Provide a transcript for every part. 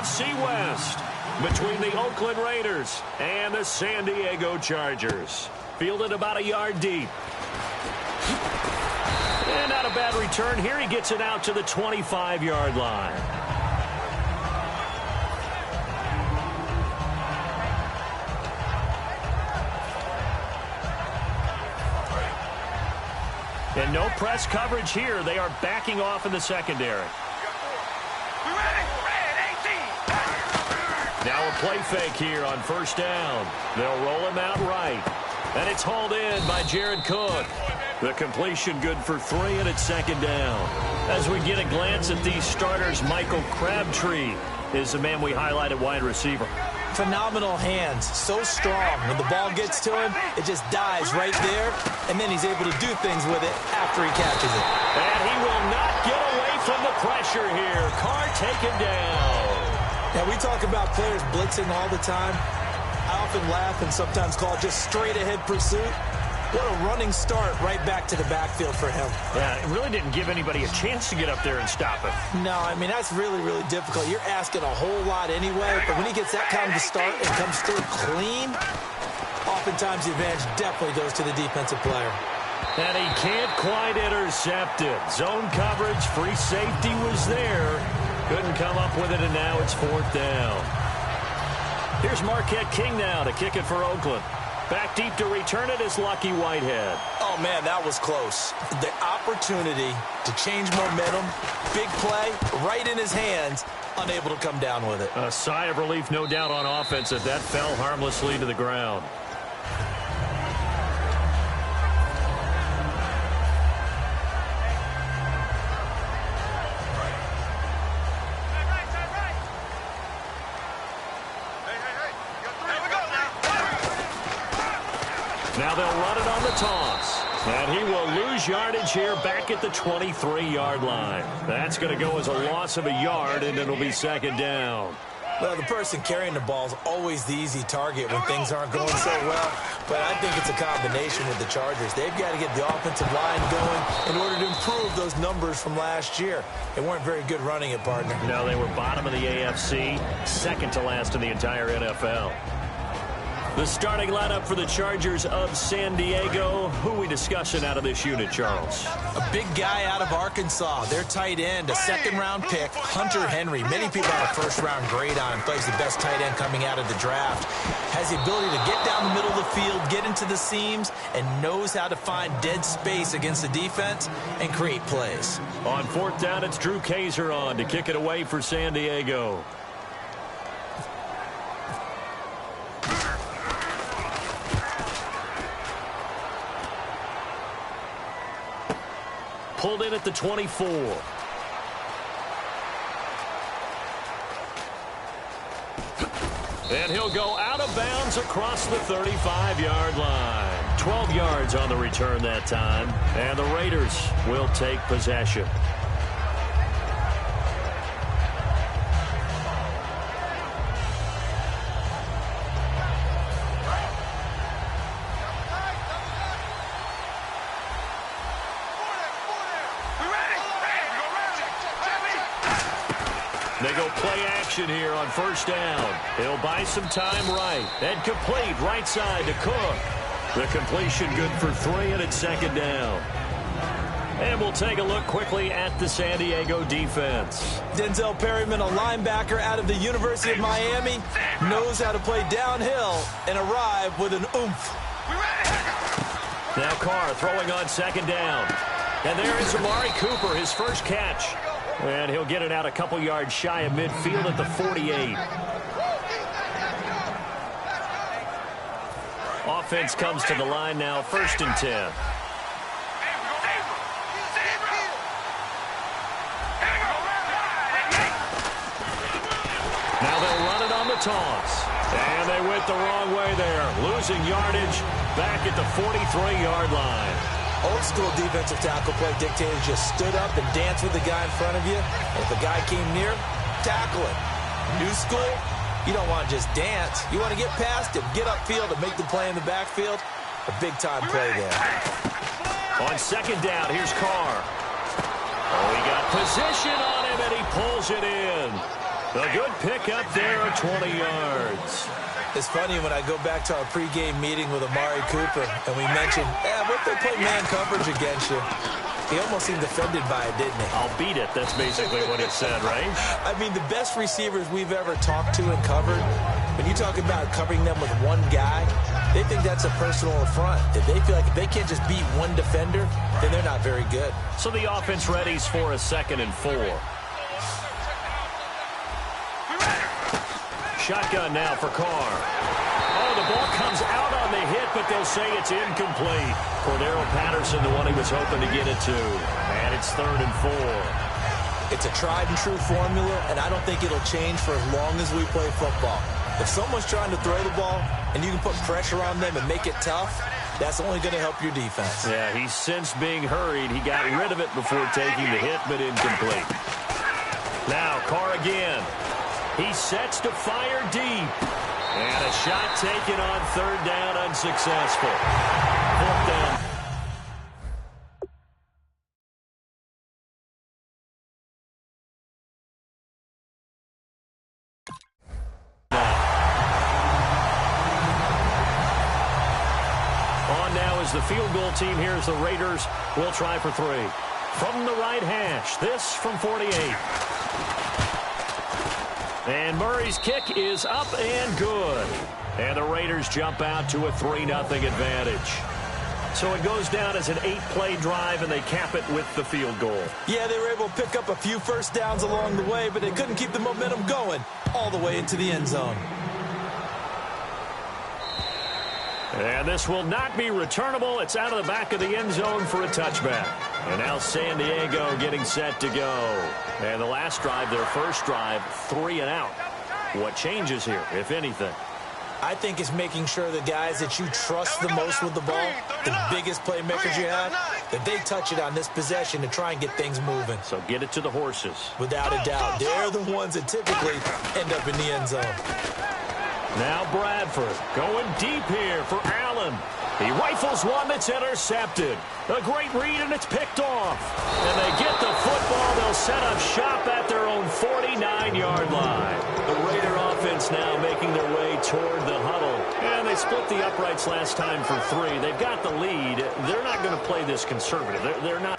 NFC West between the Oakland Raiders and the San Diego Chargers. Fielded about a yard deep. And not a bad return here. He gets it out to the 25-yard line. And no press coverage here. They are backing off in the secondary. Now a play fake here on first down. They'll roll him out right. And it's hauled in by Jared Cook. The completion good for 3, and it's second down. As we get a glance at these starters, Michael Crabtree is the man we highlight at wide receiver. Phenomenal hands, so strong. When the ball gets to him, it just dives right there, and then he's able to do things with it after he catches it. And he will not get away from the pressure here. Carr taken down. Now, we talk about players blitzing all the time. I often laugh and sometimes call it just straight-ahead pursuit. What a running start right back to the backfield for him. Yeah, it really didn't give anybody a chance to get up there and stop him. No, I mean, that's really, really difficult. You're asking a whole lot anyway, but when he gets that kind of a start and comes through clean, oftentimes the advantage definitely goes to the defensive player. And he can't quite intercept it. Zone coverage, free safety was there. Couldn't come up with it, and now it's fourth down. Here's Marquette King now to kick it for Oakland. Back deep to return it is Lucky Whitehead. Oh, man, that was close. The opportunity to change momentum, big play, right in his hands, unable to come down with it. A sigh of relief, no doubt, on offense as that fell harmlessly to the ground. Now they'll run it on the toss. And he will lose yardage here back at the 23-yard line. That's going to go as a loss of a yard, and it'll be second down. Well, the person carrying the ball is always the easy target when things aren't going so well. But I think it's a combination with the Chargers. They've got to get the offensive line going in order to improve those numbers from last year. They weren't very good running it, partner. No, they were bottom of the AFC, second to last in the entire NFL. The starting lineup for the Chargers of San Diego. Who are we discussing out of this unit, Charles? A big guy out of Arkansas. Their tight end, a second-round pick, Hunter Henry. Many people have a first-round grade on him. Plays the best tight end coming out of the draft. Has the ability to get down the middle of the field, get into the seams, and knows how to find dead space against the defense and create plays. On fourth down, it's Drew Kaiser on to kick it away for San Diego. Pulled in at the 24. And he'll go out of bounds across the 35-yard line. 12 yards on the return that time. And the Raiders will take possession. They go play action here on first down. He'll buy some time right. And complete right side to Cook. The completion good for 3, and it's second down. And we'll take a look quickly at the San Diego defense. Denzel Perryman, a linebacker out of the University of Miami, knows how to play downhill and arrive with an oomph. Now Carr throwing on second down. And there is Amari Cooper, his first catch. And he'll get it out a couple yards shy of midfield at the 48. Offense comes to the line now, 1st and 10. Now they'll run it on the toss. And they went the wrong way there, losing yardage back at the 43-yard line. Old school defensive tackle play dictated just stood up and danced with the guy in front of you. And if the guy came near, tackle it. New school, you don't want to just dance. You want to get past him, get upfield, and make the play in the backfield. A big-time play there. On second down, here's Carr. Oh, he got position on him, and he pulls it in. A good pickup there at 20 yards. It's funny when I go back to our pregame meeting with Amari Cooper and we mentioned, what if they play man coverage against you? He almost seemed offended by it, didn't he? I'll beat it. That's basically what he said, right? I mean, the best receivers we've ever talked to and covered, when you talk about covering them with one guy, they think that's a personal affront. If they feel like if they can't just beat one defender, then they're not very good. So the offense readies for a 2nd and 4. Shotgun now for Carr. Oh, the ball comes out on the hit, but they'll say it's incomplete. Cordero Patterson, the one he was hoping to get it to. And it's 3rd and 4. It's a tried-and-true formula, and I don't think it'll change for as long as we play football. If someone's trying to throw the ball and you can put pressure on them and make it tough, that's only going to help your defense. Yeah, he's since being hurried. He got rid of it before taking the hit, but incomplete. Now, Carr again. He sets to fire deep. And a shot taken on 3rd down, unsuccessful. 4th down. On now is the field goal team here as the Raiders will try for 3. From the right hash, this from 48. And Murray's kick is up and good. And the Raiders jump out to a 3-0 advantage. So it goes down as an 8-play drive, and they cap it with the field goal. Yeah, they were able to pick up a few first downs along the way, but they couldn't keep the momentum going all the way into the end zone. And this will not be returnable. It's out of the back of the end zone for a touchback. And now San Diego getting set to go. And the last drive, their first drive, 3 and out. What changes here, if anything? I think it's making sure the guys that you trust the most with the ball, the biggest playmakers you have, that they touch it on this possession to try and get things moving. So get it to the horses. Without a doubt. They're the ones that typically end up in the end zone. Now Bradford going deep here for Allen. He rifles one that's intercepted. A great read, and it's picked off. And they get the football. They'll set up shop at their own 49-yard line. The Raider offense now making their way toward the huddle. And they split the uprights last time for 3. They've got the lead. They're not going to play this conservative. They're not.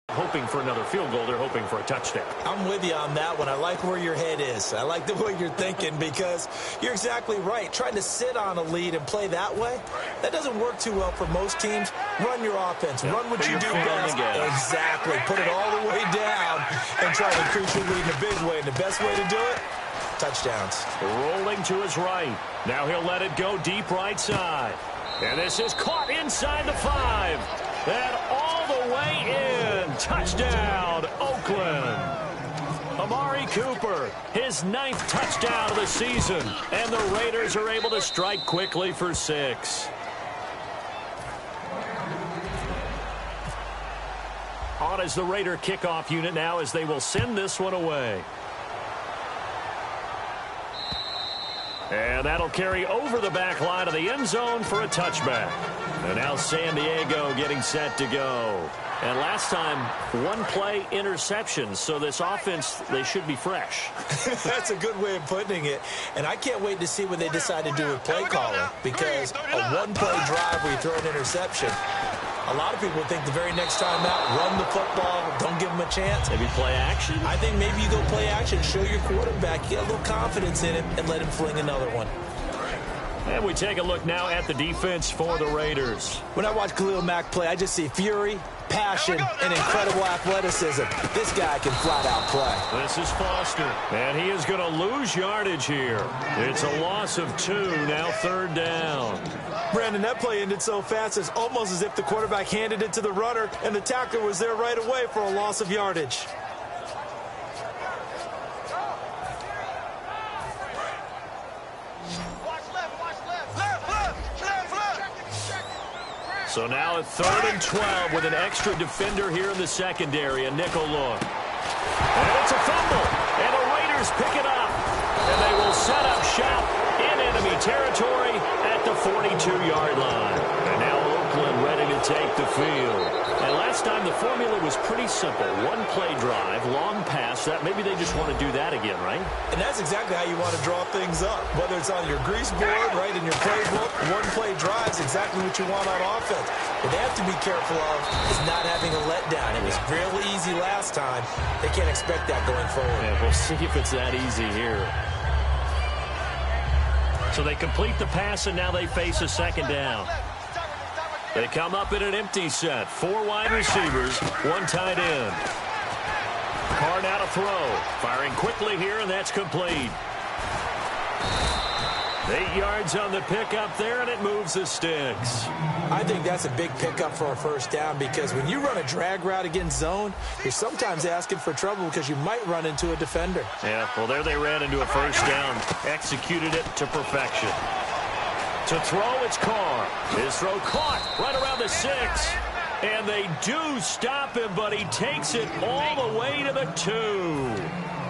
hoping for another field goal. They're hoping for a touchdown. I'm with you on that one. I like where your head is. I like the way you're thinking because you're exactly right. Trying to sit on a lead and play that way, that doesn't work too well for most teams. Run your offense. Yep. Run what you do best. Exactly. Put it all the way down and try to increase your lead in a big way. And the best way to do it, touchdowns. Rolling to his right. Now he'll let it go deep right side. And this is caught inside the 5. And all the way in. Touchdown, Oakland. Amari Cooper, his 9th touchdown of the season. And the Raiders are able to strike quickly for 6. On is the Raider kickoff unit now as they will send this one away. And that'll carry over the back line of the end zone for a touchback. And now San Diego getting set to go. And last time, 1-play interception. So this offense, they should be fresh. That's a good way of putting it. And I can't wait to see what they decide to do with play calling. Because a 1-play drive where you throw an interception, a lot of people think the very next time out, run the football, don't give them a chance. Maybe play action? I think maybe you go play action, show your quarterback, get a little confidence in him, and let him fling another one. And we take a look now at the defense for the Raiders. When I watch Khalil Mack play, I just see fury, passion, and incredible athleticism. This guy can flat out play. This is Foster, and he is going to lose yardage here. It's a loss of 2, now 3rd down. Brandon, that play ended so fast, it's almost as if the quarterback handed it to the runner, and the tackler was there right away for a loss of yardage. So now at 3rd and 12 with an extra defender here in the secondary, a nickel look. And it's a fumble, and the Raiders pick it up. And they will set up shop in enemy territory at the 42-yard line. And now Oakland ready to take the field. And last time the formula was pretty simple. 1-play drive, long pass. That maybe they just want to do that again, right? And that's exactly how you want to draw things up. Whether it's on your grease board, right, in your playbook, 1-play drive is exactly what you want on offense. What they have to be careful of is not having a letdown. It was really easy last time. They can't expect that going forward. Yeah, we'll see if it's that easy here. So they complete the pass, and now they face a 2nd down. They come up in an empty set. 4 wide receivers, 1 tight end. Carr now to throw. Firing quickly here, and that's complete. 8 yards on the pickup there, and it moves the sticks. I think that's a big pickup for a 1st down because when you run a drag route against zone, you're sometimes asking for trouble because you might run into a defender. Yeah, well, there they ran into a 1st down. Executed it to perfection. To throw, it's Carr. His throw caught right around the 6. And they do stop him, but he takes it all the way to the 2.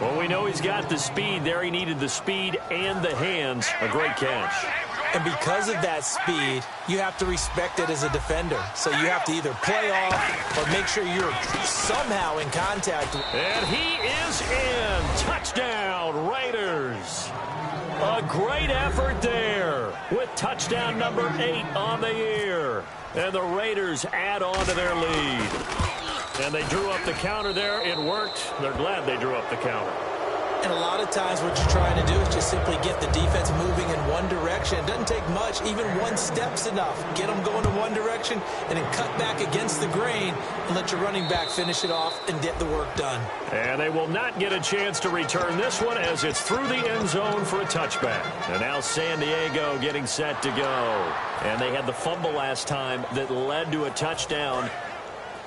Well, we know he's got the speed there. He needed the speed and the hands. A great catch. And because of that speed, you have to respect it as a defender. So you have to either play off or make sure you're somehow in contact. And he is in. Touchdown, Raiders. A great effort there with touchdown number 8 on the year. And the Raiders add on to their lead. And they drew up the counter there. It worked. They're glad they drew up the counter. And a lot of times what you're trying to do is just simply get the defense moving in one direction. It doesn't take much. Even 1 step's enough. Get them going in one direction and then cut back against the grain and let your running back finish it off and get the work done. And they will not get a chance to return this one as it's through the end zone for a touchback. And now San Diego getting set to go. And they had the fumble last time that led to a touchdown.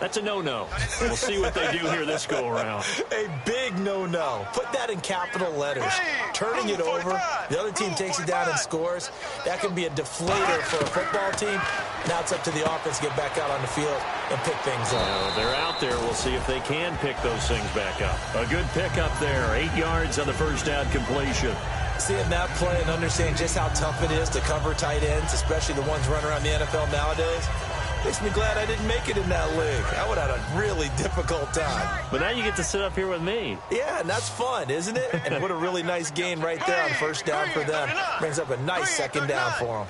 That's a no-no. We'll see what they do here this go-around. A big no-no. Put that in capital letters. Turning it over, the other team takes it down and scores. That can be a deflator for a football team. Now it's up to the offense to get back out on the field and pick things up. They're out there. We'll see if they can pick those things back up. A good pickup there. 8 yards on the 1st down completion. Seeing that play and understanding just how tough it is to cover tight ends, especially the ones running around the NFL nowadays, makes me glad I didn't make it in that league. I would have had a really difficult time. But now you get to sit up here with me. Yeah, and that's fun, isn't it? And what a really nice gain right there on 1st down for them. Brings up a nice 2nd down for them.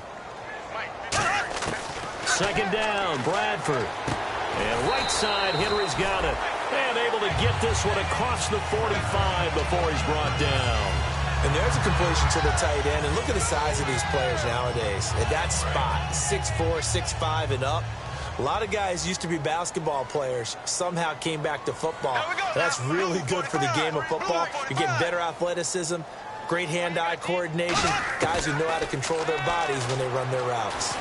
2nd down, Bradford. And right right side. Henry's got it. And able to get this one across the 45 before he's brought down. And there's a completion to the tight end. And look at the size of these players nowadays. At that spot, 6'4", 6'5", and up. A lot of guys used to be basketball players, somehow came back to football. That's really good for the game of football. You're getting better athleticism, great hand-eye coordination, guys who know how to control their bodies when they run their routes.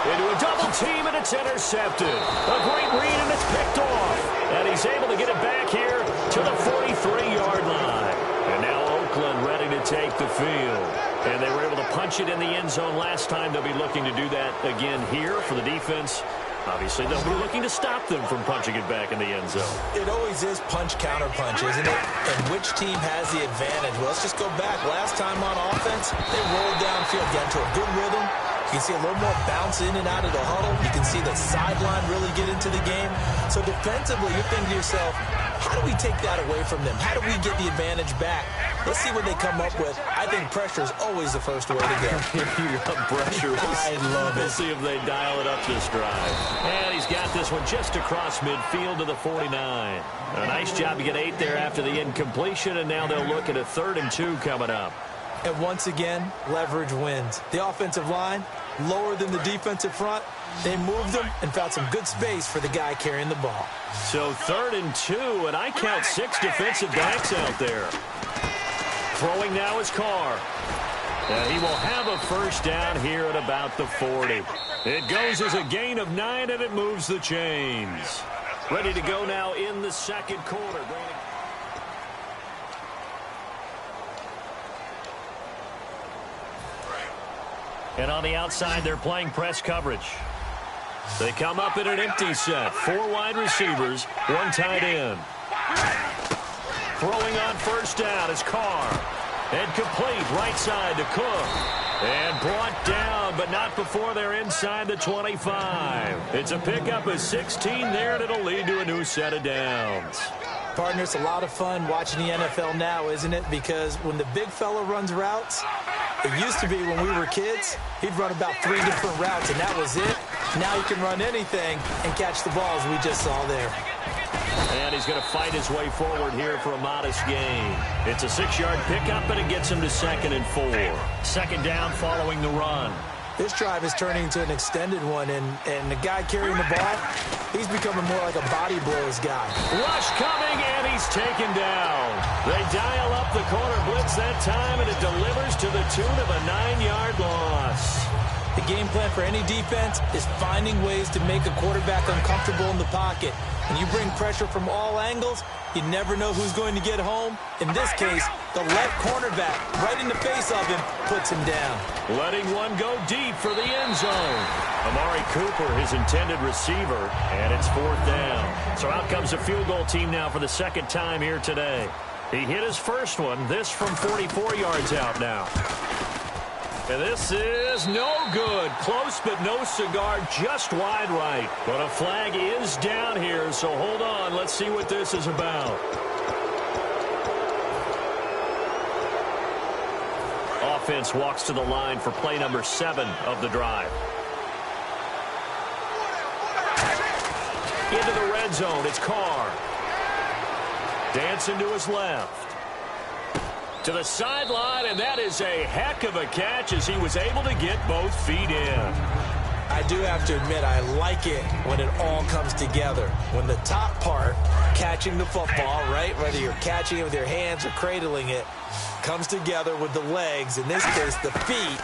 Into a double team, and it's intercepted. A great read, and it's picked off. And he's able to get it back here to the 43-yard line. And now Oakland ready to take the field. And they were able to punch it in the end zone last time. They'll be looking to do that again here for the defense. Obviously, they'll be looking to stop them from punching it back in the end zone. It always is punch-counter-punch, isn't it? And which team has the advantage? Well, let's just go back. Last time on offense, they rolled downfield, got into a good rhythm. You can see a little more bounce in and out of the huddle. You can see the sideline really get into the game. So defensively, you're thinking to yourself, how do we take that away from them? How do we get the advantage back? Let's see what they come up with. I think pressure is always the first way to go. You got pressure. I love it. We'll see if they dial it up this drive. And he's got this one just across midfield to the 49. A nice job to get 8 there after the incompletion, and now they'll look at a 3rd and 2 coming up. And once again, leverage wins. The offensive line, lower than the defensive front. They moved them and found some good space for the guy carrying the ball. So 3rd and 2, and I count 6 defensive backs out there. Throwing now is Carr. And he will have a first down here at about the 40. It goes as a gain of 9, and it moves the chains. Ready to go now in the second quarter. And on the outside, they're playing press coverage. They come up in an empty set. 4 wide receivers, 1 tight end. Throwing on first down is Carr. And complete right side to Cook. And brought down, but not before they're inside the 25. It's a pickup of 16 there, and it'll lead to a new set of downs. Partner, it's a lot of fun watching the NFL now, isn't it? Because when the big fella runs routes, it used to be when we were kids, he'd run about 3 different routes, and that was it. Now he can run anything and catch the balls we just saw there. And he's going to fight his way forward here for a modest gain. It's a 6-yard pickup, and it gets him to 2nd and 4. 2nd down following the run. This drive is turning into an extended one, and the guy carrying the ball, he's becoming more like a body blows guy. Rush coming, and he's taken down. They dial up the corner blitz that time, and it delivers to the tune of a 9-yard loss. The game plan for any defense is finding ways to make a quarterback uncomfortable in the pocket. When you bring pressure from all angles, you never know who's going to get home. In this case, the left cornerback, right in the face of him, puts him down. Letting one go deep for the end zone. Amari Cooper, his intended receiver, and it's 4th down. So out comes a field goal team now for the 2nd time here today. He hit his first one, this from 44 yards out now. And this is no good. Close, but no cigar, just wide right. But a flag is down here, so hold on. Let's see what this is about. Offense walks to the line for play number 7 of the drive. Into the red zone, it's Carr. Dancing to his left. To the sideline, and that is a heck of a catch as he was able to get both feet in. I do have to admit, I like it when it all comes together. When the top part, catching the football, right, whether you're catching it with your hands or cradling it, comes together with the legs, in this case the feet,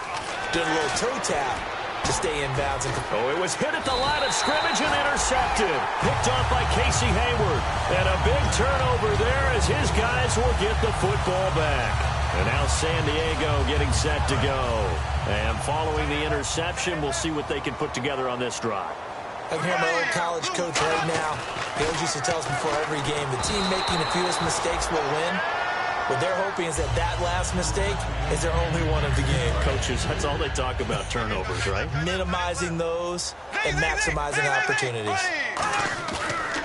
doing a little toe tap to stay in bounds. Oh, it was hit at the line of scrimmage and intercepted. Picked off by Casey Hayward. And a big turnover there as his guys will get the football back. And now San Diego getting set to go. And following the interception, we'll see what they can put together on this drive. I can hear my old college coach right now. He always used to tell us before every game, the team making the fewest mistakes will win. What they're hoping is that that last mistake is their only one of the game. Coaches, that's all they talk about, turnovers, right? Minimizing those and maximizing opportunities.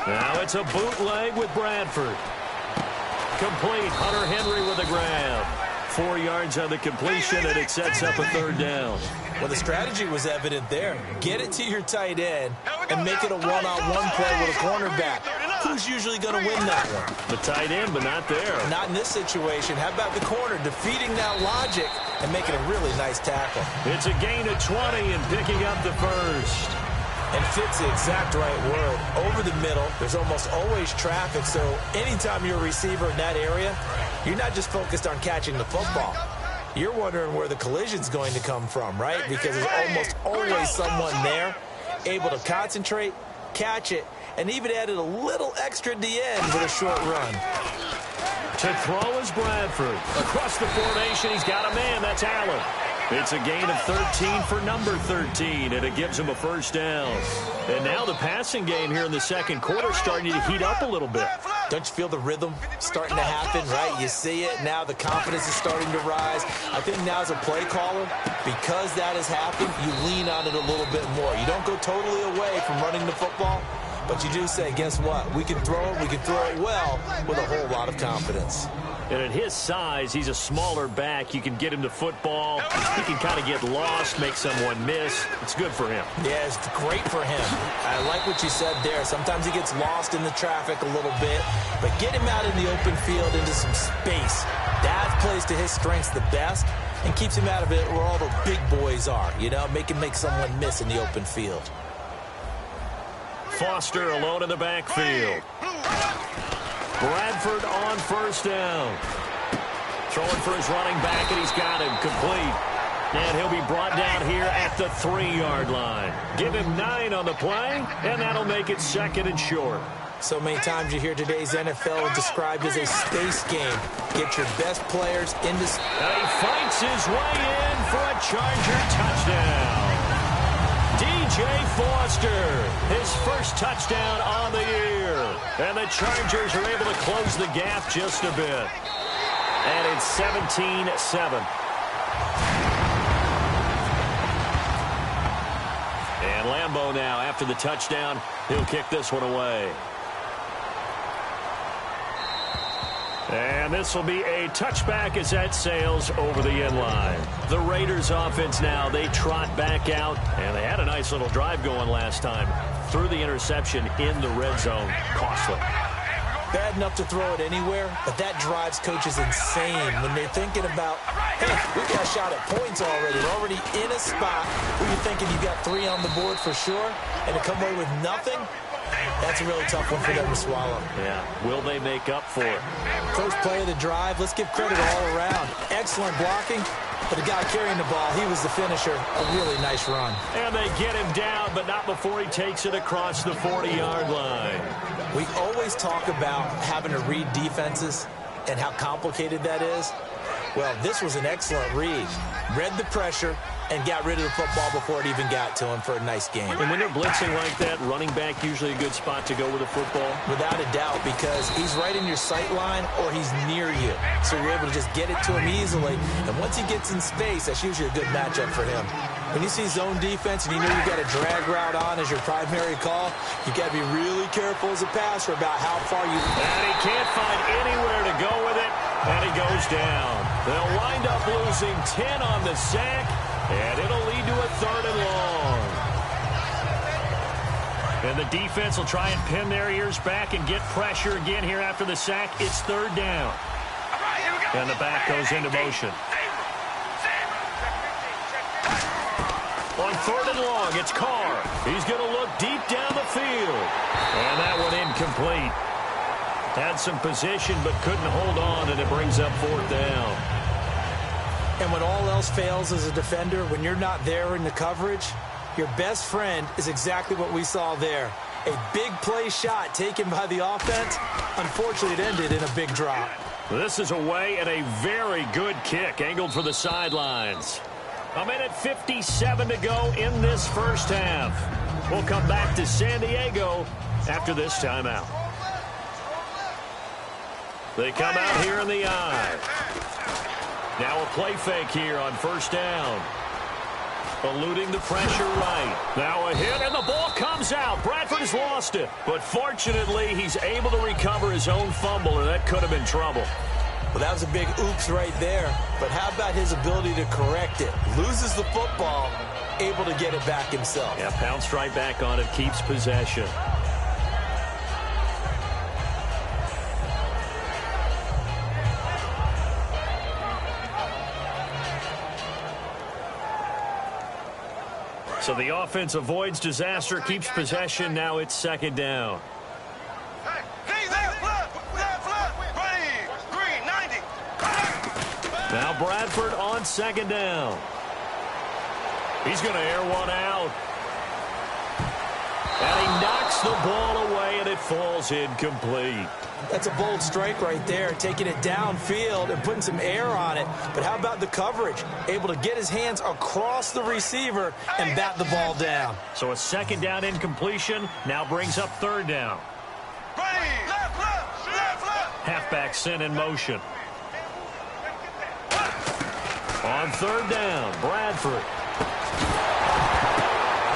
Now it's a bootleg with Bradford. Complete. Hunter Henry with a grab. 4 yards on the completion, and it sets up a 3rd down. Well, the strategy was evident there. Get it to your tight end, and make it a one-on-one play with a cornerback. Who's usually going to win that one? The tight end, but not there. Not in this situation. How about the corner defeating that logic and making a really nice tackle? It's a gain of 20 and picking up the first. And fits the exact right word. Over the middle, there's almost always traffic, so anytime you're a receiver in that area, you're not just focused on catching the football. You're wondering where the collision's going to come from, right? Because there's almost always someone there able to concentrate, catch it, and even added a little extra at the end with a short run. To throw is Bradford. Across the formation, he's got a man. That's Allen. It's a gain of 13 for number 13, and it gives him a first down. And now the passing game here in the second quarter starting to heat up a little bit. Don't you feel the rhythm starting to happen, right? You see it. Now the confidence is starting to rise. I think now as a play caller, because that has happened, you lean on it a little bit more. You don't go totally away from running the football, but you do say, guess what? We can throw it. We can throw it well with a whole lot of confidence. And at his size, he's a smaller back. You can get him to football. He can kind of get lost, make someone miss. It's good for him. Yeah, it's great for him. I like what you said there. Sometimes he gets lost in the traffic a little bit, but get him out in the open field into some space. That plays to his strengths the best and keeps him out of it where all the big boys are, you know, make someone miss in the open field. Foster alone in the backfield. Bradford on first down. Throwing for his running back, and he's got him complete. And he'll be brought down here at the 3-yard line. Give him 9 on the play, and that'll make it second and short. So many times you hear today's NFL described as a space game. Get your best players into space. And he fights his way in for a Charger touchdown. DJ Foster, his first touchdown on the year. And the Chargers are able to close the gap just a bit. And it's 17-7. And Lambeau now, after the touchdown, he'll kick this one away. And this will be a touchback as that sails over the end line. The Raiders offense now, they trot back out, and they had a nice little drive going last time. Threw the interception in the red zone. Costly. Bad enough to throw it anywhere, but that drives coaches insane when they're thinking about, hey, we got a shot at points already. We're already in a spot where you're thinking you got 3 on the board for sure, and to come away with nothing, that's a really tough one for them to swallow. Yeah, will they make up for it? First play of the drive, let's give credit all around. Excellent blocking, but the guy carrying the ball, he was the finisher. A really nice run. And they get him down, but not before he takes it across the 40-yard line. We always talk about having to read defenses and how complicated that is. Well, this was an excellent read. Read the pressure and got rid of the football before it even got to him for a nice game. And when they're blitzing like that, running back usually a good spot to go with a football? Without a doubt, because he's right in your sight line or he's near you. So you're able to just get it to him easily. And once he gets in space, that's usually a good matchup for him. When you see zone defense and you know you've got a drag route on as your primary call, you got to be really careful as a passer about how far you... And he can't find anywhere to go with it, and he goes down. They'll wind up losing 10 on the sack, and it'll lead to a 3rd and long. And the defense will try and pin their ears back and get pressure again here after the sack. It's 3rd down. And the back goes into motion. On 3rd and long, it's Carr. He's going to look deep down the field. And that one incomplete. Had some position but couldn't hold on, and it brings up 4th down. And when all else fails as a defender, when you're not there in the coverage, your best friend is exactly what we saw there. A big play shot taken by the offense. Unfortunately, it ended in a big drop. This is away and a very good kick angled for the sidelines. 1:57 to go in this first half. We'll come back to San Diego after this timeout. They come out here in the eye. Now a play fake here on first down. Eluding the pressure right. Now a hit, and the ball comes out. Bradford has lost it. But fortunately, he's able to recover his own fumble, and that could have been trouble. Well, that was a big oops right there. But how about his ability to correct it? Loses the football, able to get it back himself. Yeah, pounced right back on it, keeps possession. So the offense avoids disaster, keeps possession. Now it's second down. Now Bradford on second down. He's going to air one out. And he knocks the ball away, and it falls incomplete. That's a bold strike right there, taking it downfield and putting some air on it. But how about the coverage? Able to get his hands across the receiver and bat the ball down. So a second down incompletion now brings up third down. Halfback sent in motion. On third down, Bradford.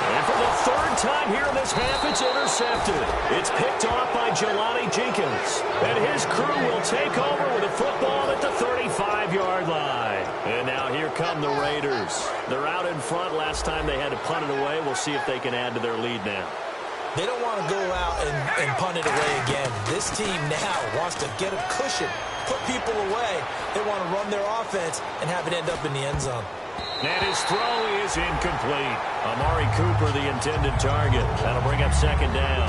And for the third time here in this half, it's intercepted. It's picked off by Jelani Jenkins. And his crew will take over with a football at the 35-yard line. And now here come the Raiders. They're out in front. Last time they had to punt it away. We'll see if they can add to their lead now. They don't want to go out and punt it away again. This team now wants to get a cushion, put people away. They want to run their offense and have it end up in the end zone. And his throw is incomplete. Amari Cooper, the intended target. That'll bring up second down.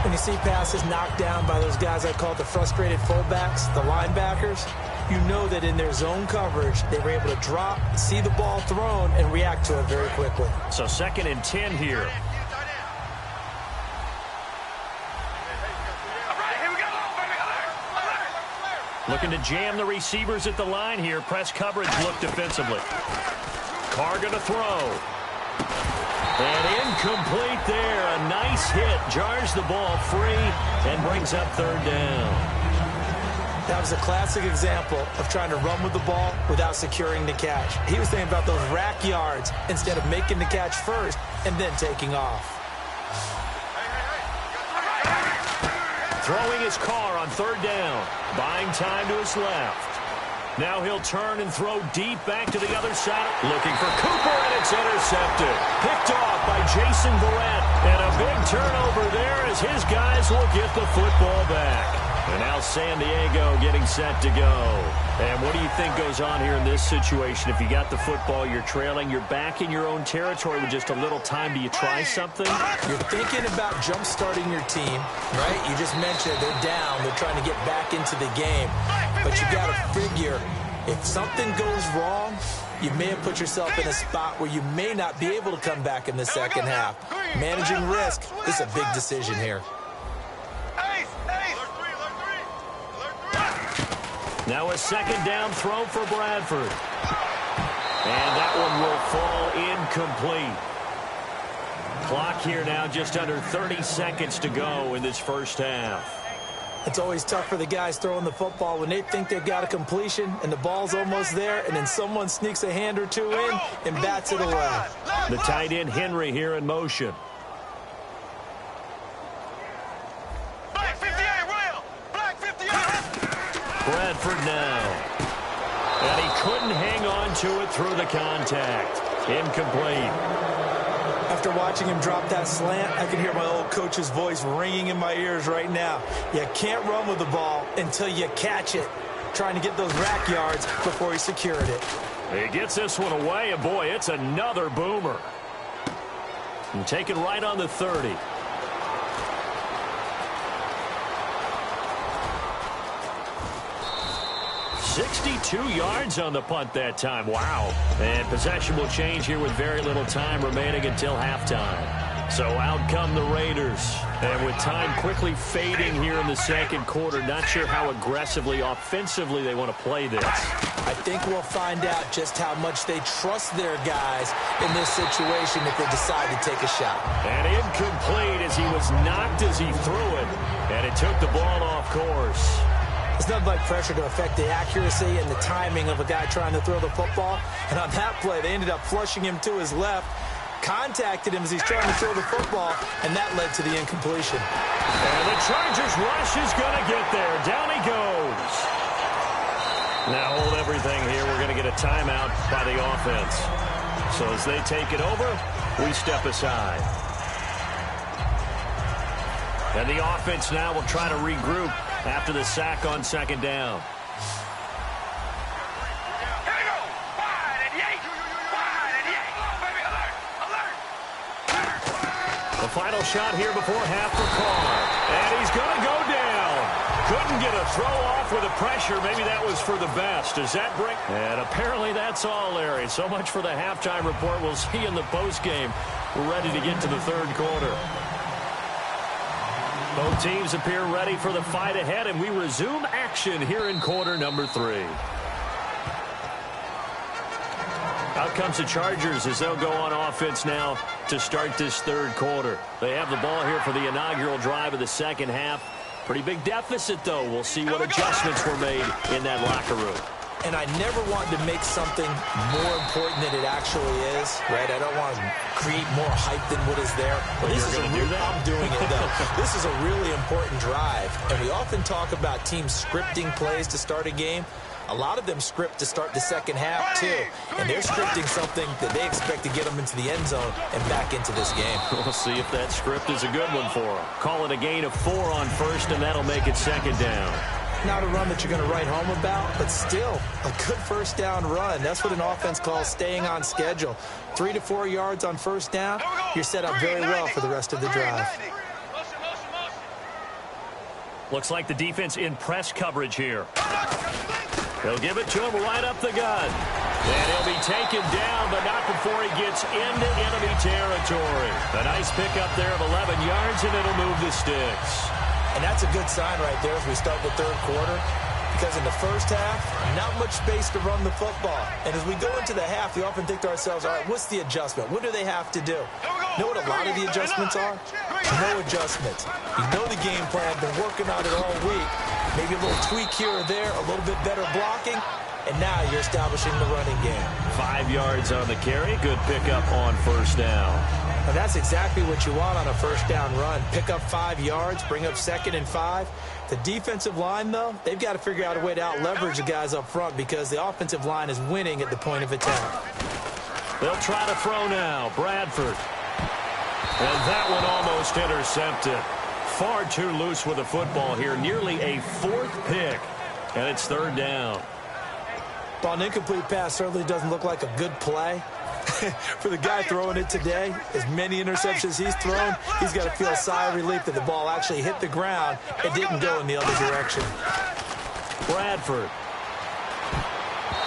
When you see passes knocked down by those guys I call the frustrated fullbacks, the linebackers, you know that in their zone coverage, they were able to drop, see the ball thrown, and react to it very quickly. So 2nd and 10 here. Looking to jam the receivers at the line here. Press coverage look defensively. Carr going to throw. And incomplete there. A nice hit. Jars the ball free and brings up third down. That was a classic example of trying to run with the ball without securing the catch. He was thinking about those rack yards instead of making the catch first and then taking off. Throwing his Carr on third down. Buying time to his left. Now he'll turn and throw deep back to the other side. Looking for Cooper, and it's intercepted. Picked off by Jason Verrett. And a big turnover there as his guys will get the football back. And now San Diego getting set to go. And what do you think goes on here in this situation? If you got the football, you're trailing, you're back in your own territory with just a little time. Do you try something? You're thinking about jump-starting your team, right? You just mentioned they're down. They're trying to get back into the game. But you got to figure, if something goes wrong, you may have put yourself in a spot where you may not be able to come back in the second half. Managing risk is a big decision here. Now a second down throw for Bradford. And that one will fall incomplete. Clock here now just under 30 seconds to go in this first half. It's always tough for the guys throwing the football when they think they've got a completion and the ball's almost there, and then someone sneaks a hand or two in and bats it away. The tight end Henry here in motion. Bradford now. And he couldn't hang on to it through the contact. Incomplete. After watching him drop that slant, I can hear my old coach's voice ringing in my ears right now. You can't run with the ball until you catch it. Trying to get those rack yards before he secured it. He gets this one away, and boy, it's another boomer. And taken right on the 30. $62 yards on the punt that time. Wow. And possession will change here with very little time remaining until halftime. So out come the Raiders. And with time quickly fading here in the second quarter, not sure how aggressively, offensively they want to play this. I think we'll find out just how much they trust their guys in this situation if they decide to take a shot. And incomplete as he was knocked as he threw it. And it took the ball off course. It's nothing like pressure to affect the accuracy and the timing of a guy trying to throw the football. And on that play, they ended up flushing him to his left, contacted him as he's trying to throw the football, and that led to the incompletion. And the Chargers rush is going to get there. Down he goes. Now hold everything here. We're going to get a timeout by the offense. So as they take it over, we step aside. And the offense now will try to regroup after the sack on second down. The final shot here before half for Carr. And he's going to go down. Couldn't get a throw off with the pressure. Maybe that was for the best. Does that bring... And apparently that's all, Larry. So much for the halftime report. We'll see you in the postgame. We're ready to get to the third quarter. Both teams appear ready for the fight ahead, and we resume action here in quarter number 3. Out comes the Chargers as they'll go on offense now to start this third quarter. They have the ball here for the inaugural drive of the second half. Pretty big deficit, though. We'll see what adjustments were made in that locker room. And I never want to make something more important than it actually is, right? I don't want to create more hype than what is there. But this you're going to do that? I'm doing it, though. This is a really important drive. And we often talk about teams scripting plays to start a game. A lot of them script to start the second half, too. And they're scripting something that they expect to get them into the end zone and back into this game. We'll see if that script is a good one for them. Call it a gain of 4 on first, and that'll make it second down. Not a run that you're going to write home about, but still a good first down run. That's what an offense calls staying on schedule. 3 to 4 yards on first down, you're set up very well for the rest of the drive. Looks like the defense in press coverage here. They'll give it to him right up the gut. And he'll be taken down, but not before he gets into enemy territory. A nice pickup there of 11 yards, and it'll move the sticks. And that's a good sign right there as we start the third quarter. Because in the first half, not much space to run the football. And as we go into the half, we often think to ourselves, all right, what's the adjustment? What do they have to do? You know what a lot of the adjustments are? No adjustments. You know the game plan, been working on it all week. Maybe a little tweak here or there, a little bit better blocking, and now you're establishing the running game. 5 yards on the carry. Good pickup on first down. And that's exactly what you want on a first down run. Pick up 5 yards, bring up 2nd and 5. The defensive line, though, they've got to figure out a way to out-leverage the guys up front because the offensive line is winning at the point of attack. They'll try to throw now. Bradford. And that one almost intercepted. Far too loose with the football here. Nearly a 4th pick. And it's third down. Well, an incomplete pass certainly doesn't look like a good play. For the guy throwing it today, as many interceptions he's thrown, he's got to feel a sigh of relief that the ball actually hit the ground and didn't go in the other direction. Bradford.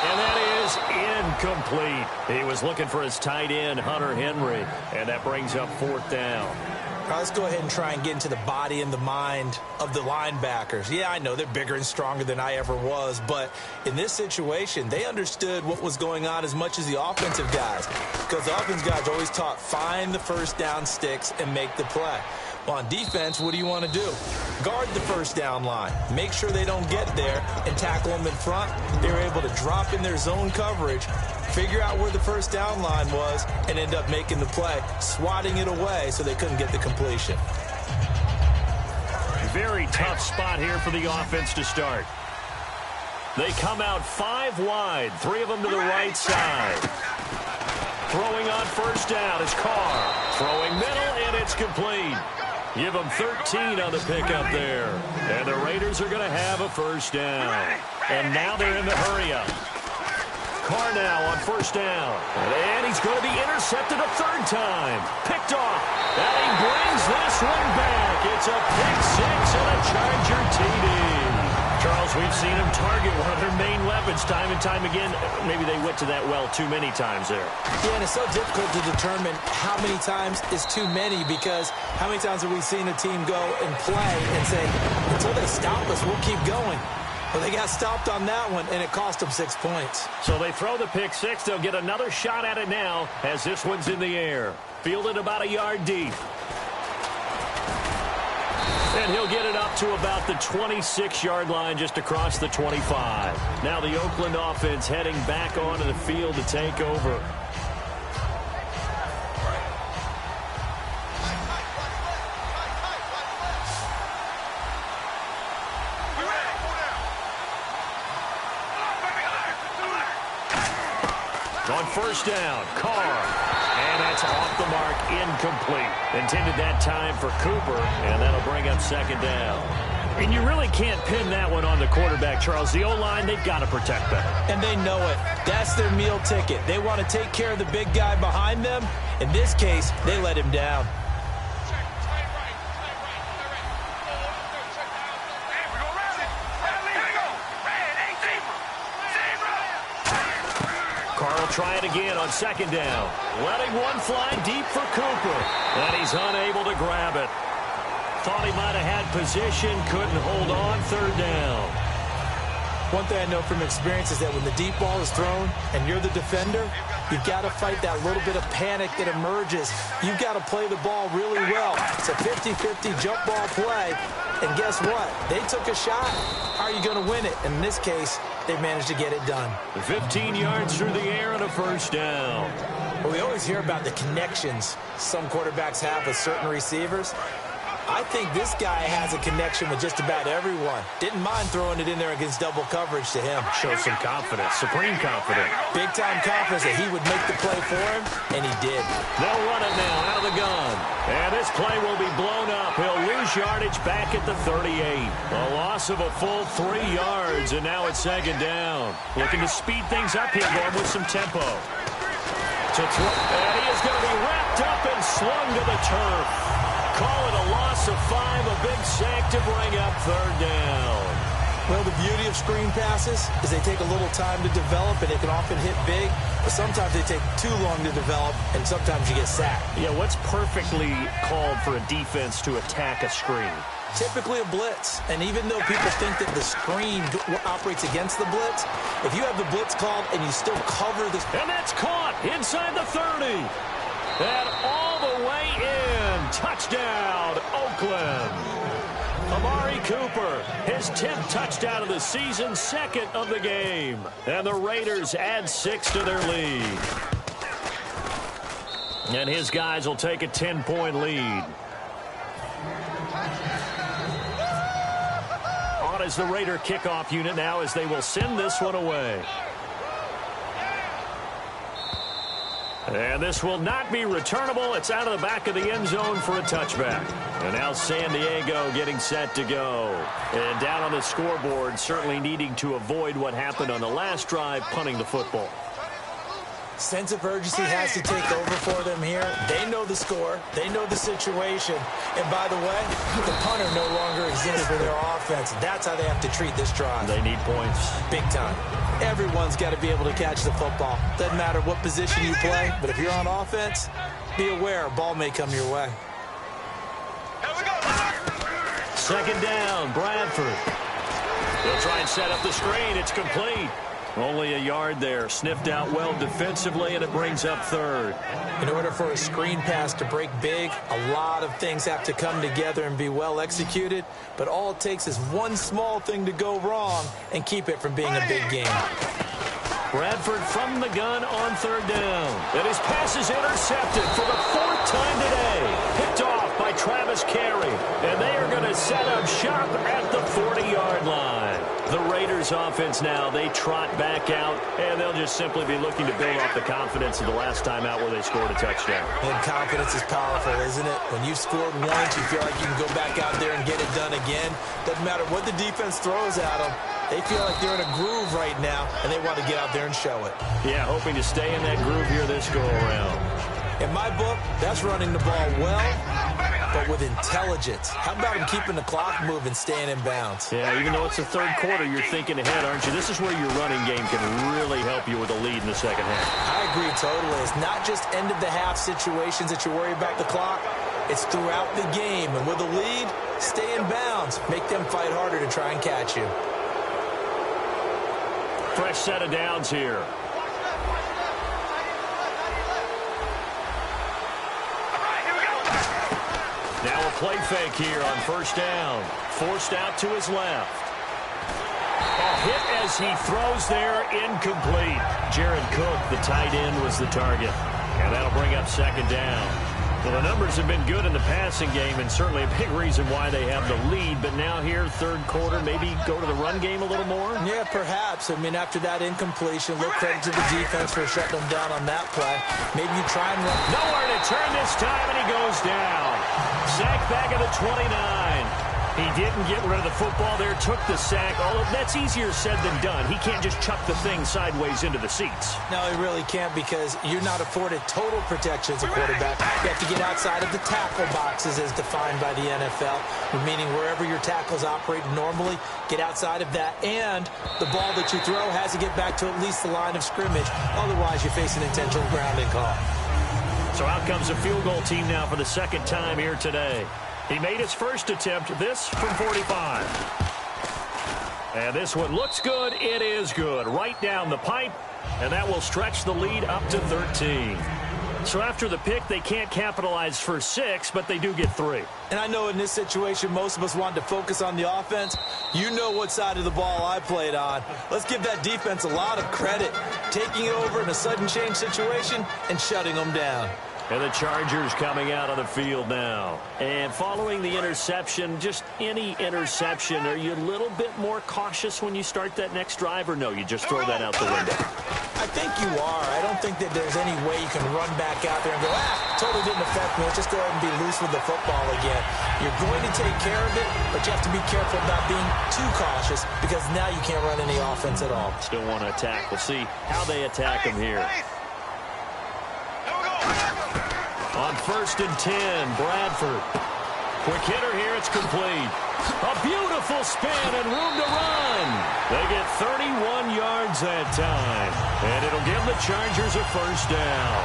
And that is incomplete. He was looking for his tight end, Hunter Henry, and that brings up 4th down. All right, let's go ahead and try and get into the body and the mind of the linebackers. Yeah, I know they're bigger and stronger than I ever was, but in this situation, they understood what was going on as much as the offensive guys, because the offensive guys always taught find the first down sticks and make the play. Well, on defense, what do you want to do? Guard the first down line. Make sure they don't get there and tackle them in front. They were able to drop in their zone coverage, figure out where the first down line was, and end up making the play, swatting it away so they couldn't get the completion. Very tough spot here for the offense to start. They come out 5 wide, 3 of them to the right side. Throwing on first down is Carr. Throwing middle, and it's complete. Give them 13 on the pickup there. And the Raiders are going to have a first down. And now they're in the hurry-up. Carr now on first down. And he's going to be intercepted a 3rd time. Picked off. And he brings this one back. It's a pick 6 and a Charger TD. Charles, we've seen him target one of their main weapons time and time again. Maybe they went to that well too many times there. Yeah, and it's so difficult to determine how many times is too many because how many times have we seen a team go and play and say, until they stop us, we'll keep going. Well, they got stopped on that one, and it cost them 6 points. So they throw the pick 6. They'll get another shot at it now as this one's in the air. Fielded about a yard deep. And he'll get it up to about the 26-yard line just across the 25. Now the Oakland offense heading back onto the field to take over. On first down, Carr. And that's off the mark, incomplete. Intended that time for Cooper, and that'll bring up second down. And you really can't pin that one on the quarterback, Charles. The O-line, they've got to protect that. And they know it. That's their meal ticket. They want to take care of the big guy behind them. In this case, they let him down. Carl try it again on second down. Letting one fly deep for Cooper. And he's unable to grab it. Thought he might have had position, couldn't hold on, third down. One thing I know from experience is that when the deep ball is thrown and you're the defender, you've got to fight that little bit of panic that emerges. You've got to play the ball really well. It's a 50-50 jump ball play. And guess what? They took a shot. How are you going to win it? And in this case, they managed to get it done. 15 yards through the air and a first down. Well, we always hear about the connections some quarterbacks have with certain receivers. I think this guy has a connection with just about everyone. Didn't mind throwing it in there against double coverage to him. Shows some confidence, supreme confidence. Big-time confidence that he would make the play for him, and he did. They'll run it now out of the gun. And this play will be blown up. He'll lose yardage back at the 38. A loss of a full 3 yards, and now it's second down. Looking to speed things up here, going with some tempo. To throw, and he is going to be wrapped up and slung to the turf. Call it a loss of 5, a big sack to bring up third down. Well, the beauty of screen passes is they take a little time to develop, and they can often hit big, but sometimes they take too long to develop, and sometimes you get sacked. Yeah, what's perfectly called for a defense to attack a screen? Typically a blitz, and even though people think that the screen operates against the blitz, if you have the blitz called and you still cover this... And that's caught inside the 30. And all the way in. Touchdown, Oakland. Amari Cooper, his 10th touchdown of the season, second of the game. And the Raiders add 6 to their lead. And his guys will take a 10-point lead. On is the Raider kickoff unit now as they will send this one away. And this will not be returnable. It's out of the back of the end zone for a touchback. And now San Diego getting set to go. And down on the scoreboard, certainly needing to avoid what happened on the last drive, punting the football. Sense of urgency has to take over for them here. They know the score. They know the situation. And by the way, the punter no longer exists for their offense. That's how they have to treat this drive. They need points. Big time. Everyone's got to be able to catch the football. Doesn't matter what position you play, but if you're on offense, be aware a ball may come your way. Second down, Bradford. They'll try and set up the screen. It's complete. Only a yard there. Sniffed out well defensively, and it brings up third. In order for a screen pass to break big, a lot of things have to come together and be well executed. But all it takes is one small thing to go wrong and keep it from being a big game. Bradford from the gun on third down. And his pass is intercepted for the 4th time today. Picked off by Travis Carey. And they are going to set up shop at the 40-yard line. The Raiders offense now, they trot back out, and they'll just simply be looking to build off the confidence of the last time out where they scored a touchdown. And confidence is powerful, isn't it? When you've scored once, you feel like you can go back out there and get it done again. Doesn't matter what the defense throws at them. They feel like they're in a groove right now, and they want to get out there and show it. Yeah, hoping to stay in that groove here this go-around. In my book, that's running the ball well, but with intelligence. How about him keeping the clock moving, staying in bounds? Yeah, even though it's the third quarter, you're thinking ahead, aren't you? This is where your running game can really help you with a lead in the second half. I agree totally. It's not just end-of-the-half situations that you worry about the clock. It's throughout the game. And with a lead, stay in bounds. Make them fight harder to try and catch you. Fresh set of downs here. Now a play fake here on first down. Forced out to his left. A hit as he throws there, incomplete. Jared Cook, the tight end, was the target. And that'll bring up second down. Well, the numbers have been good in the passing game, and certainly a big reason why they have the lead. But now here, third quarter, maybe go to the run game a little more? Yeah, perhaps. I mean, after that incompletion, a little credit to the defense for shutting them down on that play. Maybe you try and run. Nowhere to turn this time, and he goes down. Sack back at the 29. He didn't get rid of the football there, took the sack. Although that's easier said than done. He can't just chuck the thing sideways into the seats. No, he really can't, because you're not afforded total protection as a quarterback. You have to get outside of the tackle boxes as defined by the NFL, meaning wherever your tackles operate normally, get outside of that. And the ball that you throw has to get back to at least the line of scrimmage. Otherwise, you face an intentional grounding call. So out comes a field goal team now for the second time here today. He made his first attempt, this from 45. And this one looks good. It is good. Right down the pipe, and that will stretch the lead up to 13. So after the pick, they can't capitalize for 6, but they do get 3. And I know in this situation, most of us wanted to focus on the offense. You know what side of the ball I played on. Let's give that defense a lot of credit, taking it over in a sudden change situation and shutting them down. And the Chargers coming out on the field now. And following the interception, just any interception, are you a little bit more cautious when you start that next drive, or no, you just throw that out the window? I think you are. I don't think that there's any way you can run back out there and go, totally didn't affect me. Let's just go ahead and be loose with the football again. You're going to take care of it, but you have to be careful about being too cautious, because now you can't run any offense at all. Still want to attack. We'll see how they attack him here. On 1st and 10, Bradford. Quick hitter here, it's complete. A beautiful spin and room to run. They get 31 yards that time. And it'll give the Chargers a first down.